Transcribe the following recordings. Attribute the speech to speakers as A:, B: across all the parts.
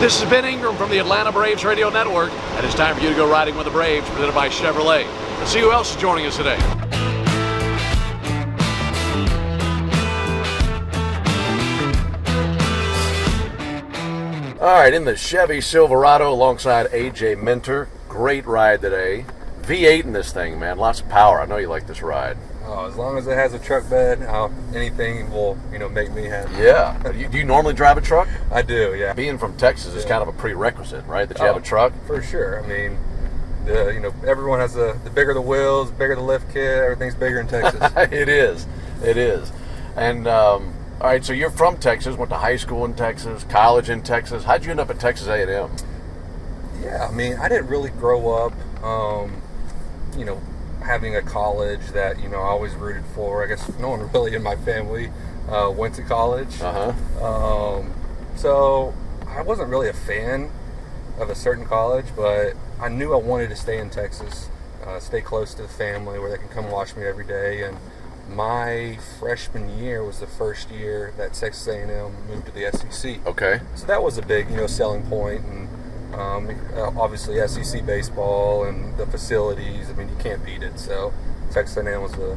A: This is Ben Ingram from the Atlanta Braves Radio Network, and it's time for you to go riding with the Braves, presented by Chevrolet. Let's see who else is joining us today. All right, in the Chevy Silverado alongside A.J. Minter. Great ride today. V8 in this thing, man. Lots of power. I know you like this ride.
B: Oh, as long as it has a truck bed, anything will, make me happy.
A: Yeah. Do you normally drive a truck?
B: I do, yeah.
A: Being from Texas is kind of a prerequisite, right? That you have a truck?
B: For sure. I mean, everyone has the bigger the wheels, bigger the lift kit, everything's bigger in Texas.
A: It is. And, all right, so you're from Texas, went to high school in Texas, college in Texas. How'd you end up at Texas A&M?
B: Yeah, I mean, I didn't really grow up, having a college that, I always rooted for. I guess no one really in my family went to college. So I wasn't really a fan of a certain college, but I knew I wanted to stay in Texas, stay close to the family where they can come watch me every day. And my freshman year was the first year that Texas A&M moved to the SEC.
A: Okay.
B: So that was a big, selling point. And obviously SEC baseball and the facilities, I mean, you can't beat it. So Texas A&M was a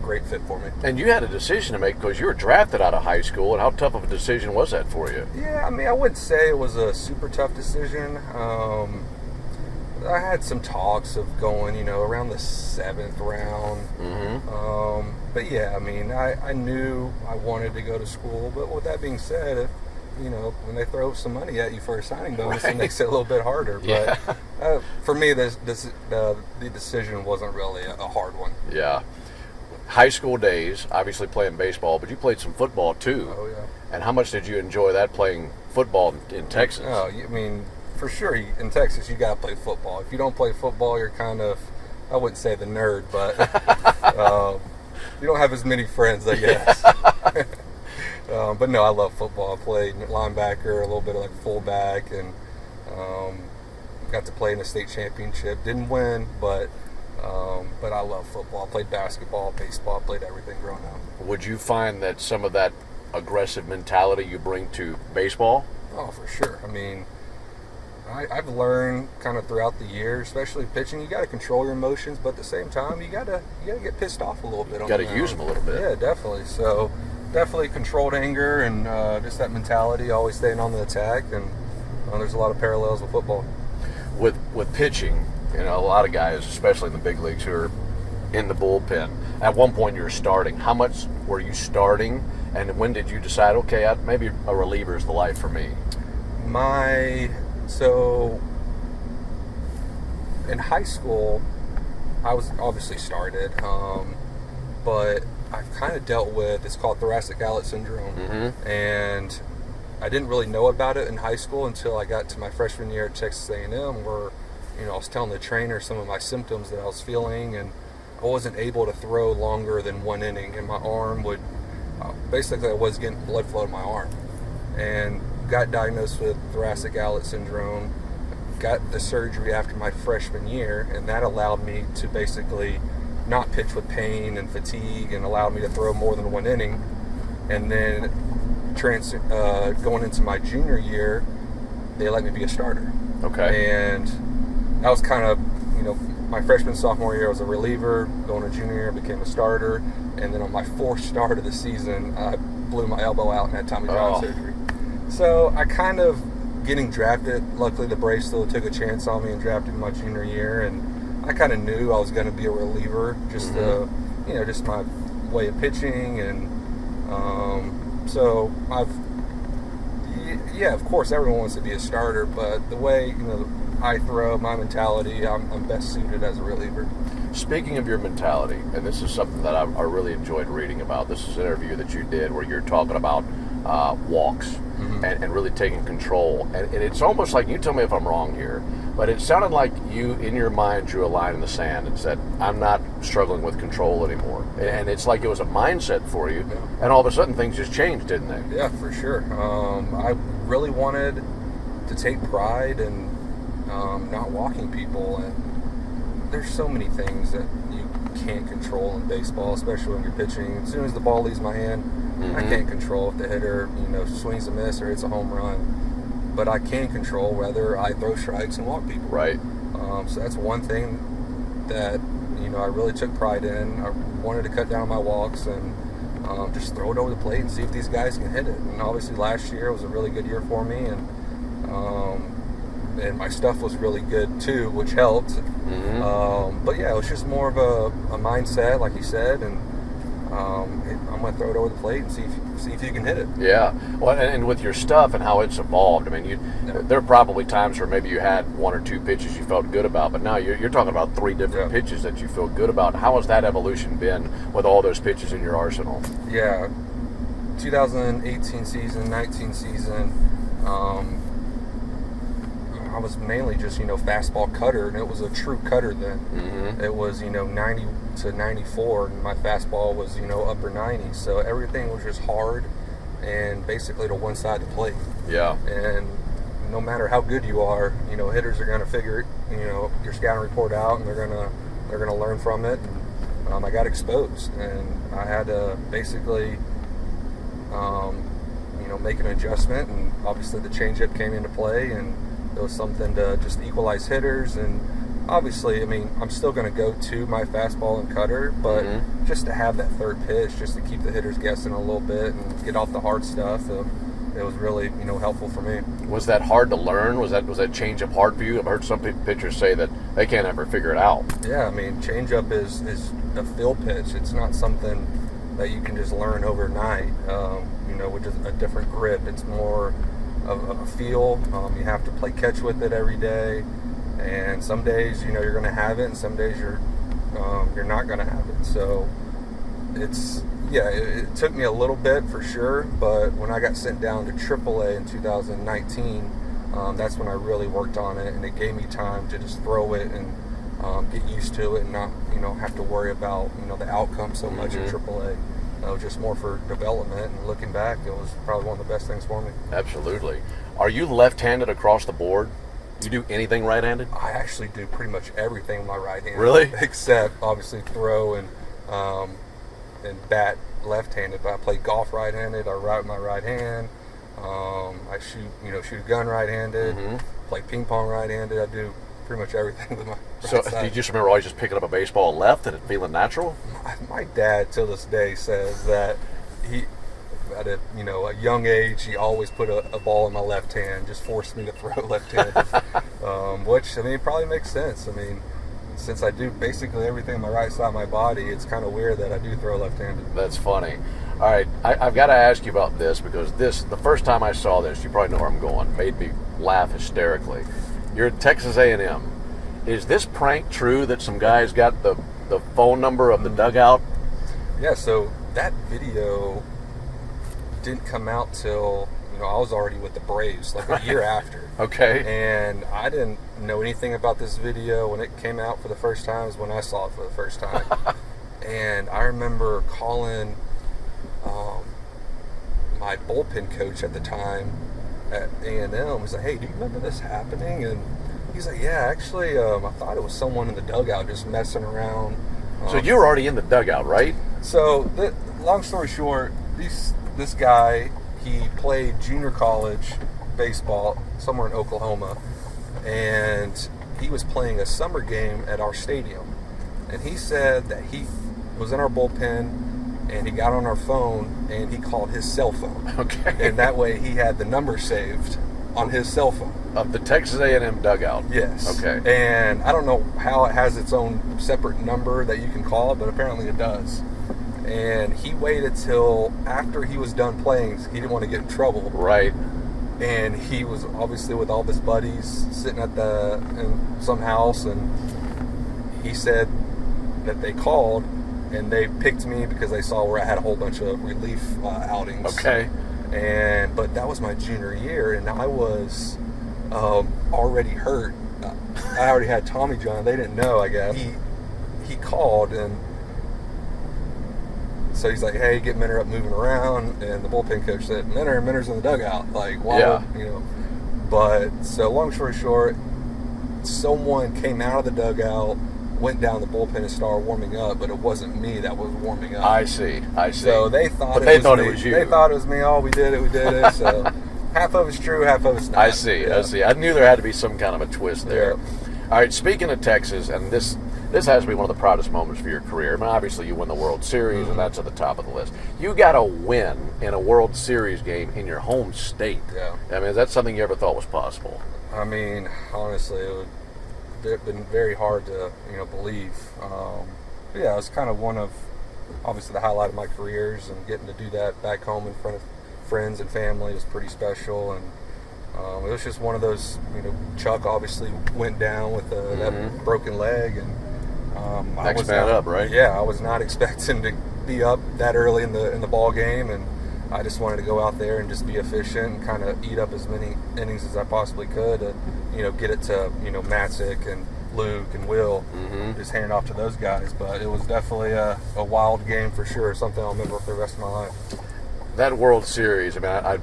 B: great fit for me.
A: And you had a decision to make because you were drafted out of high school, and how tough of a decision was that for you?
B: Yeah, I mean, I wouldn't say it was a super tough decision. I had some talks of going, around the 7th round. But yeah, I mean, I knew I wanted to go to school. But with that being said, if when they throw some money at you for a signing bonus, it makes it a little bit harder.
A: Yeah.
B: But for me, the decision wasn't really a hard one.
A: Yeah. High school days, obviously playing baseball, but you played some football too.
B: Oh, yeah.
A: And how much did you enjoy that, playing football in Texas?
B: Oh, I mean, for sure, in Texas, you got to play football. If you don't play football, you're kind of, I wouldn't say the nerd, but you don't have as many friends, I guess. But no, I love football. I played linebacker, a little bit of like fullback, and got to play in the state championship. Didn't win, but I love football. I played basketball, baseball, played everything growing up.
A: Would you find that some of that aggressive mentality you bring to baseball?
B: Oh, for sure. I mean, I've learned kind of throughout the years, especially pitching, you got to control your emotions, but at the same time, you got to get pissed off a little bit.
A: You got to use them a little bit.
B: Yeah, definitely. So definitely controlled anger and just that mentality, always staying on the attack, and there's a lot of parallels with football.
A: With pitching, a lot of guys, especially in the big leagues, who are in the bullpen. At one point, you were starting. How much were you starting, and when did you decide, okay, maybe a reliever is the life for me?
B: So in high school, I was obviously started, but I've kind of dealt with, it's called thoracic outlet syndrome, and I didn't really know about it in high school until I got to my freshman year at Texas A&M, where I was telling the trainer some of my symptoms that I was feeling, and I wasn't able to throw longer than one inning, and my arm would basically, I was getting blood flow to my arm, and got diagnosed with thoracic outlet syndrome. Got the surgery after my freshman year, and that allowed me to basically not pitch with pain and fatigue, and allowed me to throw more than one inning. And then going into my junior year, they let me be a starter.
A: Okay.
B: And that was kind of, my freshman, sophomore year, I was a reliever. Going to junior year, I became a starter. And then on my fourth start of the season, I blew my elbow out and had Tommy John surgery. So I kind of, getting drafted, luckily the Braves still took a chance on me and drafted me my junior year, and I kind of knew I was going to be a reliever, just just my way of pitching, and so of course everyone wants to be a starter, but the way I throw, my mentality, I'm best suited as a reliever.
A: Speaking of your mentality, and this is something that I really enjoyed reading about. This is an interview that you did where you're talking about walks and really taking control. And it's almost like, you tell me if I'm wrong here, but it sounded like you, in your mind, drew a line in the sand and said, I'm not struggling with control anymore. And it's like it was a mindset for you, and all of a sudden things just changed, didn't they?
B: Yeah, for sure. I really wanted to take pride in not walking people, and there's so many things that you can't control in baseball, especially when you're pitching. As soon as the ball leaves my hand, I can't control if the hitter, swings a miss or hits a home run. but I can control whether I throw strikes and walk people.
A: Right.
B: So that's one thing that, you know, I really took pride in. I wanted to cut down my walks and just throw it over the plate and see if these guys can hit it. And obviously last year was a really good year for me, and my stuff was really good too, which helped.
A: Mm-hmm.
B: But yeah, it was just more of a mindset, like you said, and I'm going to throw it over the plate and see if you can hit it.
A: Yeah. Well, and with your stuff and how it's evolved, I mean, there are probably times where maybe you had one or two pitches you felt good about, but now you're talking about 3 different pitches that you feel good about. How has that evolution been with all those pitches in your arsenal?
B: Yeah. 2018 season, 19 season, I was mainly just, you know, fastball cutter, and it was a true cutter then.
A: Mm-hmm.
B: It was, you know, 90 to 94, and my fastball was, you know, upper 90s. So everything was just hard and basically to one side of the plate.
A: Yeah.
B: And no matter how good you are, you know, hitters are going to figure, you know, your scouting report out, and they're gonna learn from it. And I got exposed, and I had to basically, you know, make an adjustment. And obviously the changeup came into play, and it was something to just equalize hitters. And obviously, I mean, I'm still going to go to my fastball and cutter, but just to have that third pitch, just to keep the hitters guessing a little bit and get off the hard stuff, it was really, you know, helpful for me.
A: Was that hard to learn? Was that changeup hard for you? I've heard some pitchers say that they can't ever figure it out.
B: Yeah, I mean, changeup is a feel pitch. It's not something that you can just learn overnight. You know, with just a different grip, it's more of a feel. You have to play catch with it every day, and some days, you know, you're going to have it, and some days you're not going to have it. So it took me a little bit for sure, but when I got sent down to AAA in 2019, that's when I really worked on it, and it gave me time to just throw it and get used to it and not, you know, have to worry about, you know, the outcome so much in AAA. It was just more for development, and looking back, it was probably one of the best things for me.
A: Absolutely. Are you left-handed across the board? You do anything right-handed?
B: I actually do pretty much everything with my right hand.
A: Really?
B: Except obviously throw and bat left-handed. But I play golf right-handed. I write with my right hand. I shoot a gun right-handed. Play ping pong right-handed. I do pretty much everything with my right side.
A: Do you just remember always just picking up a baseball left and it feeling natural?
B: My dad, till this day, says that he, at a young age, he always put a ball in my left hand, just forced me to throw left-handed. Which, I mean, probably makes sense. I mean, since I do basically everything on my right side of my body, it's kind of weird that I do throw left-handed.
A: That's funny. All right, I've got to ask you about this, because the first time I saw this, you probably know where I'm going, made me laugh hysterically. You're at Texas A&M. Is this prank true that some guys got the phone number of the dugout?
B: Yeah, so that video didn't come out till, I was already with the Braves, like a year after.
A: Okay.
B: And I didn't know anything about this video when it came out for the first time, is when I saw it for the first time. And I remember calling my bullpen coach at the time at A&M. He's like, hey, do you remember this happening? And he's like, yeah, actually, I thought it was someone in the dugout just messing around.
A: So you were already in the dugout, right?
B: So, long story short, this guy, he played junior college baseball somewhere in Oklahoma, and he was playing a summer game at our stadium. And he said that he was in our bullpen, and he got on our phone, and he called his cell phone.
A: Okay.
B: And that way he had the number saved on his cell phone.
A: Of the Texas A&M dugout?
B: Yes.
A: Okay.
B: And I don't know how it has its own separate number that you can call, but apparently it does. And he waited till after he was done playing. He didn't want to get in trouble.
A: Right.
B: And he was obviously with all of his buddies sitting in some house, and he said that they called and they picked me because they saw where I had a whole bunch of relief outings.
A: Okay.
B: But that was my junior year, and I was already hurt. I already had Tommy John. They didn't know, I guess. He called, and so he's like, hey, get Minner up moving around. And the bullpen coach said, Minner's in the dugout. Like, why would. But, so long story short, someone came out of the dugout, went down the bullpen and started warming up, but it wasn't me that was warming up.
A: I see.
B: So they thought
A: it was you.
B: They thought it was me. Oh, we did it. So half of it's true, half of it's not.
A: I see. I knew there had to be some kind of a twist there.
B: Yeah.
A: All right, speaking of Texas, and this has to be one of the proudest moments for your career. I mean, obviously you win the World Series, and that's at the top of the list. You got a win in a World Series game in your home state.
B: Yeah.
A: I mean, is that something you ever thought was possible?
B: I mean, honestly, it would have been very hard to, believe. Yeah, it was kind of one of, obviously, the highlight of my careers, and getting to do that back home in front of friends and family was pretty special. And it was just one of those, Chuck obviously went down with that broken leg, and
A: Next man up, right?
B: Yeah, I was not expecting to be up that early in the ball game, and I just wanted to go out there and just be efficient and kind of eat up as many innings as I possibly could to, get it to, Matzik and Luke and Will, just hand it off to those guys. But it was definitely a wild game for sure, something I'll remember for the rest of my life.
A: That World Series, I mean,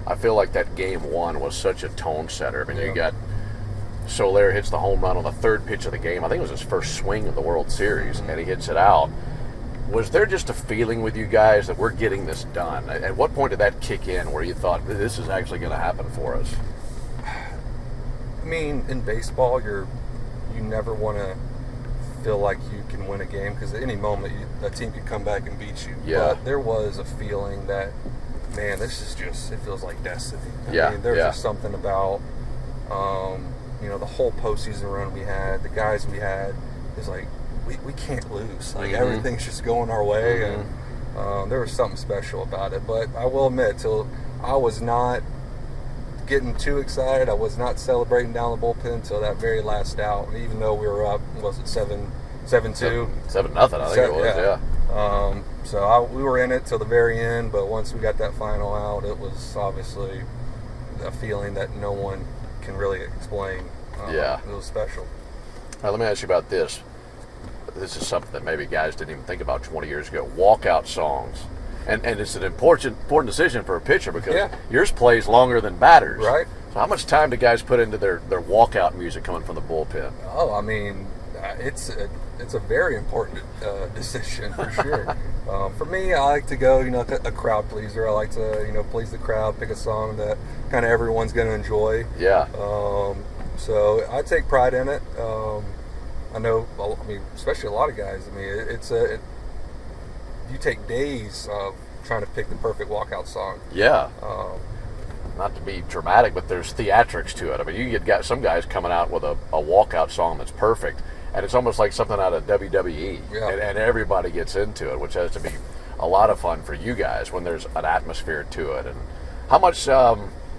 A: I feel like that game one was such a tone setter. I mean, you got Soler hits the home run on the third pitch of the game. I think it was his first swing of the World Series, and he hits it out. Was there just a feeling with you guys that we're getting this done? At what point did that kick in where you thought, this is actually going to happen for us?
B: I mean, in baseball, you never want to feel like you can win a game, because at any moment a team could come back and beat you.
A: Yeah.
B: But there was a feeling that, man, this is just, it feels like destiny.
A: I
B: mean, there's just something about, the whole postseason run we had, the guys we had, is like, we can't lose. Like, everything's just going our way, and there was something special about it. But I will admit, till I was not getting too excited. I was not celebrating down the bullpen until that very last out. Even though we were up, was it 7-2?
A: 7-0, I think it was,
B: So we were in it till the very end, but once we got that final out, it was obviously a feeling that no one can really explain. It was special.
A: All right, let me ask you about this. This is something that maybe guys didn't even think about 20 years ago. Walkout songs. And it's an important decision for a pitcher, because yours plays longer than batters.
B: Right.
A: So how much time do guys put into their walkout music coming from the bullpen?
B: Oh, I mean, it's a very important decision for sure. For me, I like to go, a crowd pleaser. I like to, please the crowd, pick a song that kind of everyone's going to enjoy.
A: Yeah.
B: So I take pride in it. I know, especially a lot of guys. I mean, you take days of trying to pick the perfect walkout song.
A: Yeah. Not to be dramatic, but there's theatrics to it. I mean, you get some guys coming out with a walkout song that's perfect, and it's almost like something out of WWE, and everybody gets into it, which has to be a lot of fun for you guys when there's an atmosphere to it. And how much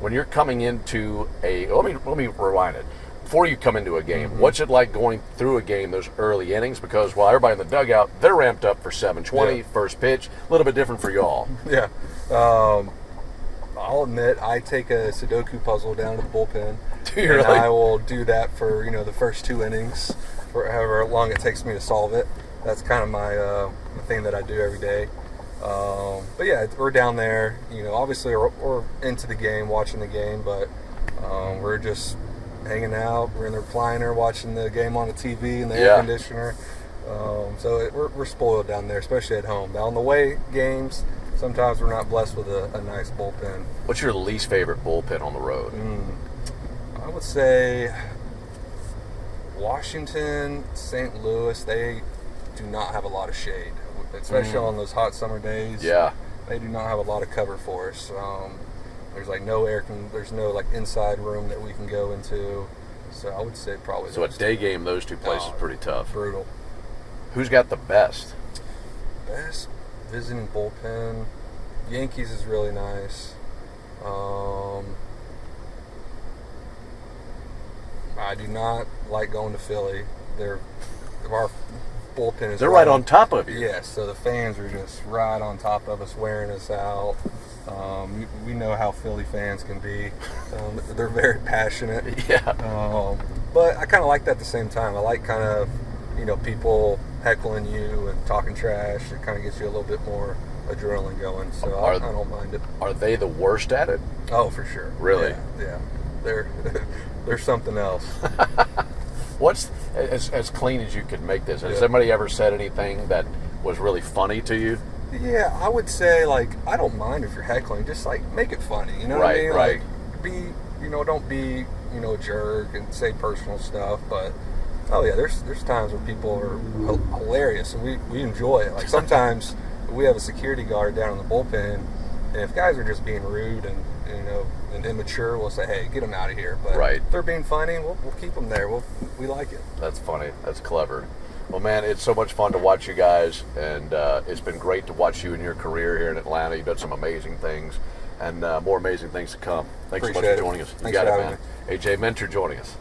A: when you're coming into let me rewind it. Before you come into a game, what's it like going through a game, those early innings? Because while everybody in the dugout, they're ramped up for 7:20, first pitch, a little bit different for y'all.
B: Yeah. I'll admit, I take a Sudoku puzzle down to the bullpen.
A: Do you really?
B: I will do that for, the first 2 innings, for however long it takes me to solve it. That's kind of my thing that I do every day. But yeah, we're down there, obviously we're into the game, watching the game, but we're just hanging out. We're in the recliner watching the game on the TV and the air conditioner. So we're spoiled down there, especially at home. Now, on the away games, sometimes we're not blessed with a nice bullpen.
A: What's your least favorite bullpen on the road?
B: I would say Washington, St. Louis, they do not have a lot of shade, especially on those hot summer days.
A: Yeah.
B: They do not have a lot of cover for us. There's there's no inside room that we can go into. So I would say probably.
A: So a day game, those two places pretty tough.
B: Brutal.
A: Who's got the best?
B: Best visiting bullpen. Yankees is really nice. I do not like going to Philly. Our bullpen is.
A: They're right on top of you.
B: Yes, so the fans are just right on top of us, wearing us out. We know how Philly fans can be. They're very passionate.
A: Yeah.
B: But I kind of like that at the same time. I like kind of, people heckling you and talking trash. It kind of gets you a little bit more adrenaline going. So I don't mind it.
A: Are they the worst at it?
B: Oh, for sure.
A: Really?
B: Yeah. They're something else.
A: What's as clean as you could make this? Has somebody ever said anything that was really funny to you?
B: Yeah, I would say, I don't mind if you're heckling. Just, make it funny. You know what I mean?
A: Right.
B: don't be a jerk and say personal stuff, but oh yeah, there's times where people are hilarious and we enjoy it. Like sometimes we have a security guard down in the bullpen, and if guys are just being rude and and immature, we'll say, hey, get them out of here. But if they're being funny, we'll keep them there. We like it.
A: That's funny. That's clever. Well, man, it's so much fun to watch you guys, and it's been great to watch you in your career here in Atlanta. You've done some amazing things, and more amazing things to come. Thanks so much for joining us. You got it, man. AJ Mentor joining us.